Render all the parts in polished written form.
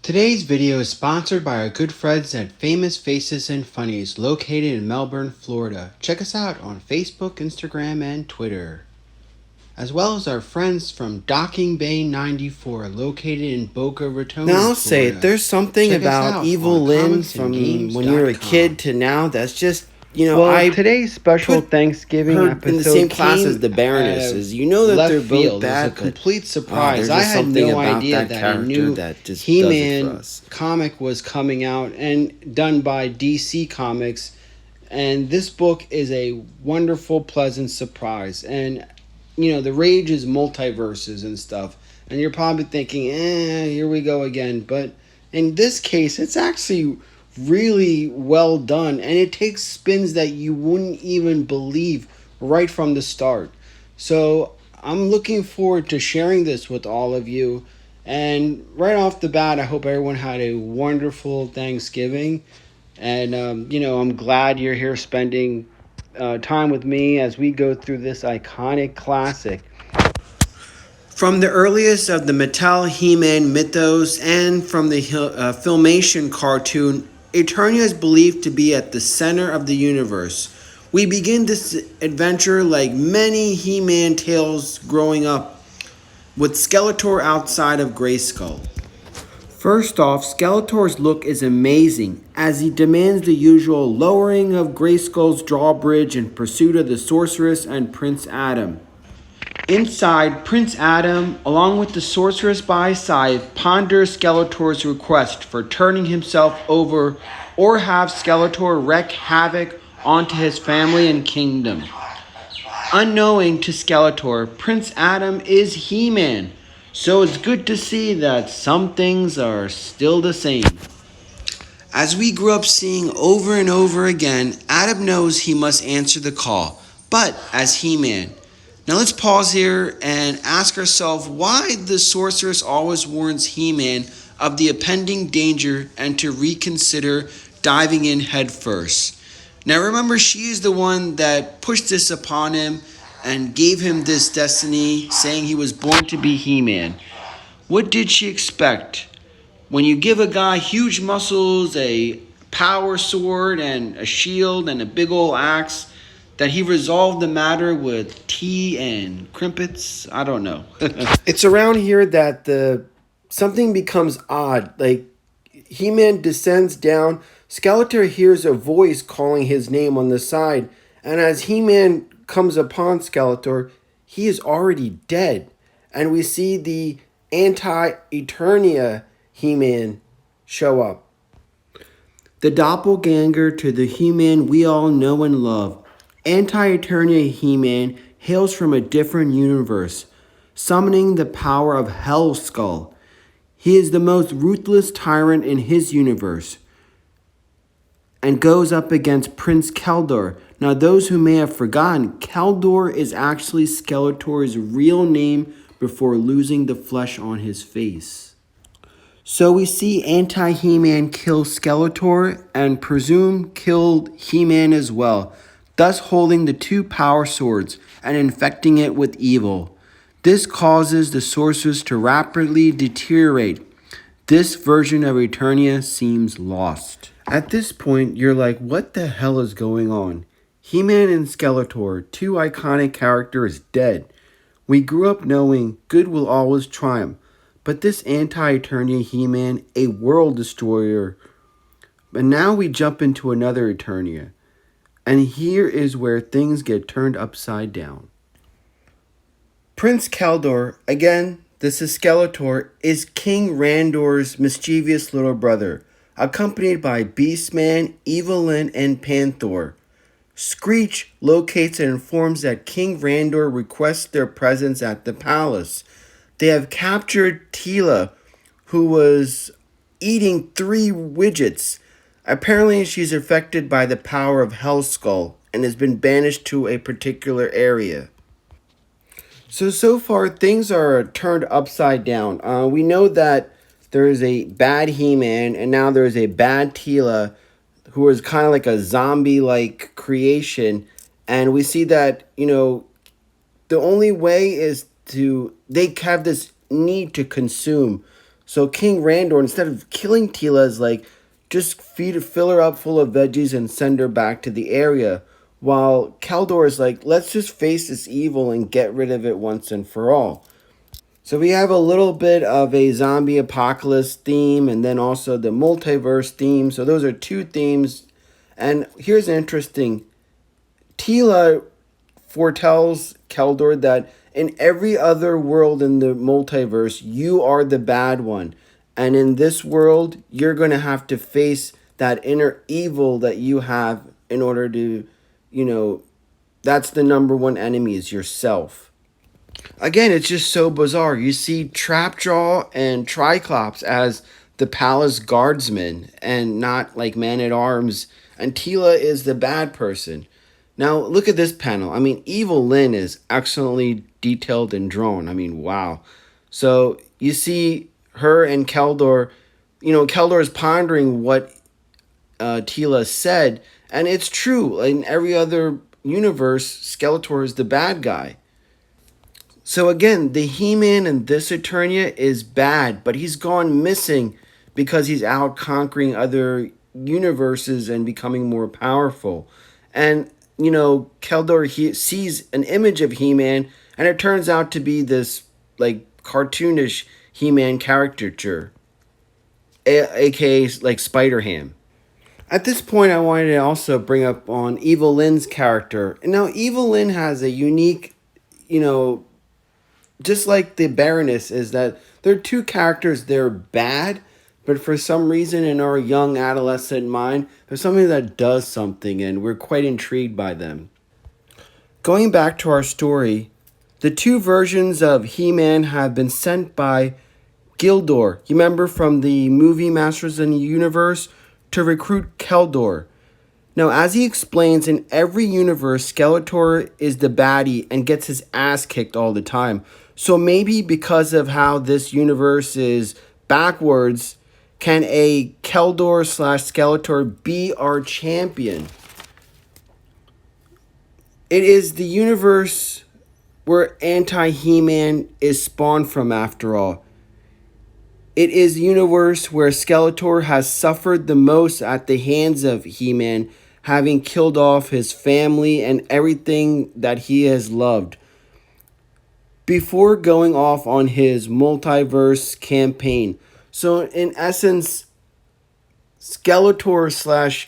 Today's video is sponsored by our good friends at Famous Faces and Funnies, located in Melbourne, Florida. Check us out on Facebook, Instagram, and Twitter. As well as our friends from Docking Bay 94, located in Boca Raton, Now I'll Florida. say there's something Check us about out Evil on Lynn from when you were a kid to now that's just, I today's special put Thanksgiving her episode in the same class came as the Baroness. Is you know that left they're field. both bad, It was a complete but surprise. there's I just had something no about idea that that a character new that just does it for He-Man us. comic was coming out and done by DC Comics, and this book is a wonderful, pleasant surprise. And the rage is multiverses and stuff, and you're probably thinking, here we go again. But in this case, it's actually really well done, and it takes spins that you wouldn't even believe right from the start. So I'm looking forward to sharing this with all of you. And right off the bat, I hope everyone had a wonderful Thanksgiving. And I'm glad you're here spending time with me as we go through this iconic classic. From the earliest of the Mattel He-Man mythos and from the Filmation cartoon, Eternia is believed to be at the center of the universe. We begin this adventure like many He-Man tales growing up, with Skeletor outside of Grayskull. First off, Skeletor's look is amazing, as he demands the usual lowering of Grayskull's drawbridge in pursuit of the Sorceress and Prince Adam. Inside, Prince Adam, along with the sorceress by his side, ponders Skeletor's request for turning himself over or have Skeletor wreak havoc onto his family and kingdom. Unknowing to Skeletor, Prince Adam is He-Man, so it's good to see that some things are still the same. As we grew up seeing over and over again, Adam knows he must answer the call, but as He-Man. Now let's pause here and ask ourselves why the sorceress always warns He-Man of the impending danger and to reconsider diving in head first. Now remember, she is the one that pushed this upon him and gave him this destiny, saying he was born to be He-Man. What did she expect? When you give a guy huge muscles, a power sword, and a shield, and a big old axe, that he resolved the matter with tea and crimpets? I don't know. It's around here that something becomes odd. Like, He-Man descends down. Skeletor hears a voice calling his name on the side. And as He-Man comes upon Skeletor, he is already dead. And we see the anti-Eternia He-Man show up. The doppelganger to the He-Man we all know and love. Anti-Eternia He-Man hails from a different universe, summoning the power of Hellskull. He is the most ruthless tyrant in his universe and goes up against Prince Keldor. Now, those who may have forgotten, Keldor is actually Skeletor's real name before losing the flesh on his face. So we see Anti-He-Man kill Skeletor and presume killed He-Man as well, thus holding the two power swords and infecting it with evil. This causes the sorceress to rapidly deteriorate. This version of Eternia seems lost. At this point, you're like, what the hell is going on? He-Man and Skeletor, two iconic characters, dead. We grew up knowing good will always triumph, but this anti-Eternia He-Man, a world destroyer. But now we jump into another Eternia. And here is where things get turned upside down. Prince Keldor, again, this is Skeletor, is King Randor's mischievous little brother, accompanied by Beastman, Evil Lynn, and Panther. Screech locates and informs that King Randor requests their presence at the palace. They have captured Teela, who was eating 3 widgets. Apparently, she's affected by the power of Hellskull and has been banished to a particular area. So far, things are turned upside down. We know that there is a bad He-Man, and now there is a bad Teela, who is kind of like a zombie-like creation. And we see that, the only way is they have this need to consume. So King Randor, instead of killing Tila, is like, just fill her up full of veggies and send her back to the area. While Keldor is like, let's just face this evil and get rid of it once and for all. So we have a little bit of a zombie apocalypse theme and then also the multiverse theme. So those are two themes. And here's interesting. Tila foretells Keldor that in every other world in the multiverse, you are the bad one. And in this world, you're going to have to face that inner evil that you have in order to, that's the number one enemy is yourself. Again, it's just so bizarre. You see Trapjaw and Triclops as the palace guardsmen and not like man at arms. And Tila is the bad person. Now, look at this panel. I mean, Evil Lyn is excellently detailed and drawn. I mean, wow. So you see her and Keldor. Keldor is pondering what Tila said. And it's true. In every other universe, Skeletor is the bad guy. So again, the He-Man in this Eternia is bad, but he's gone missing because he's out conquering other universes and becoming more powerful. And Keldor sees an image of He-Man, and it turns out to be this like cartoonish He-Man caricature, aka like Spider-Ham. At this point, I wanted to also bring up on Evil Lyn's character. And now, Evil Lyn has a unique, just like the Baroness, is that there are two characters. They're bad, but for some reason in our young adolescent mind, there's something that does something, and we're quite intrigued by them. Going back to our story, the two versions of He-Man have been sent by Gildor, you remember from the movie Masters in the Universe, to recruit Keldor. Now, as he explains, in every universe, Skeletor is the baddie and gets his ass kicked all the time. So maybe because of how this universe is backwards, can a Keldor / Skeletor be our champion? It is the universe where anti-He-Man is spawned from, after all. It is the universe where Skeletor has suffered the most at the hands of He-Man, having killed off his family and everything that he has loved. Before going off on his multiverse campaign. So in essence, Skeletor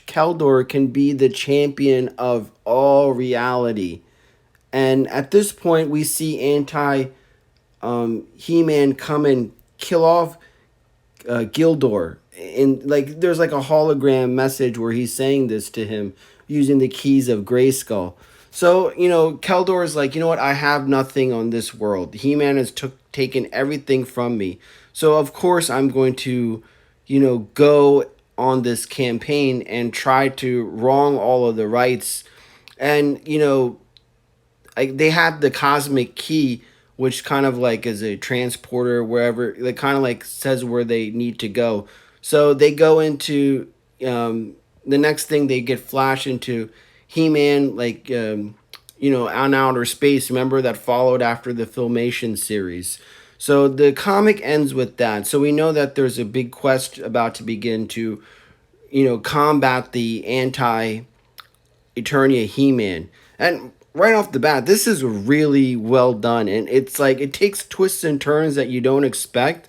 / Keldor can be the champion of all reality. And at this point, we see He-Man come and kill off Gildor. And there's like a hologram message where he's saying this to him using the keys of Grayskull. So, Keldor is like, you know what? I have nothing on this world. He-Man has taken everything from me. So, of course, I'm going to, go on this campaign and try to wrong all of the rights. And, they have the cosmic key, which kind of like is a transporter wherever, it kind of like says where they need to go. So they go into, the next thing they get flashed into He-Man, on outer space. Remember that followed after the Filmation series. So the comic ends with that. So we know that there's a big quest about to begin to, combat the anti-Eternia He-Man. And right off the bat, this is really well done. And it's like, it takes twists and turns that you don't expect.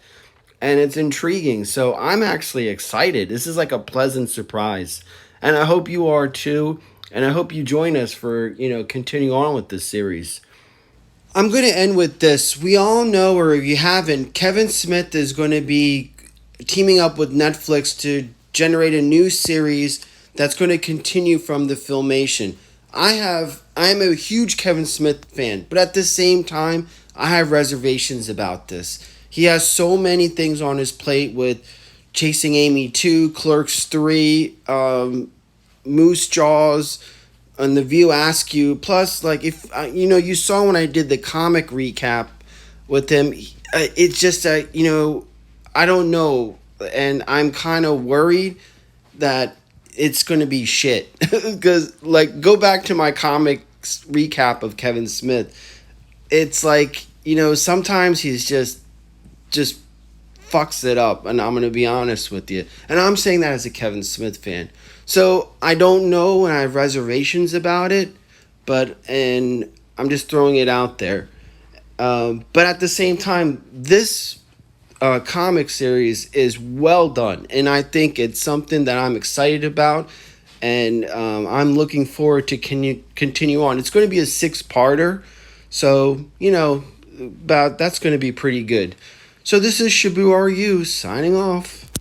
And it's intriguing. So I'm actually excited. This is like a pleasant surprise. And I hope you are too. And I hope you join us for, continuing on with this series. I'm going to end with this. We all know, or if you haven't, Kevin Smith is going to be teaming up with Netflix to generate a new series that's going to continue from the Filmation. I'm a huge Kevin Smith fan, but at the same time, I have reservations about this. He has so many things on his plate with Chasing Amy 2, Clerks 3, Moose Jaws, and The View Askew. Plus, if you saw when I did the comic recap with him, it's just that I don't know, and I'm kind of worried that it's going to be shit. Because go back to my comics recap of Kevin Smith. It's sometimes he's just fucks it up, and I'm going to be honest with you. And I'm saying that as a Kevin Smith fan. So I don't know, and I have reservations about it, and I'm just throwing it out there. But at the same time, this comic series is well done, and I think it's something that I'm excited about, and I'm looking forward to continue on. It's going to be a 6-parter, so that's going to be pretty good. So this is Shabu RU signing off.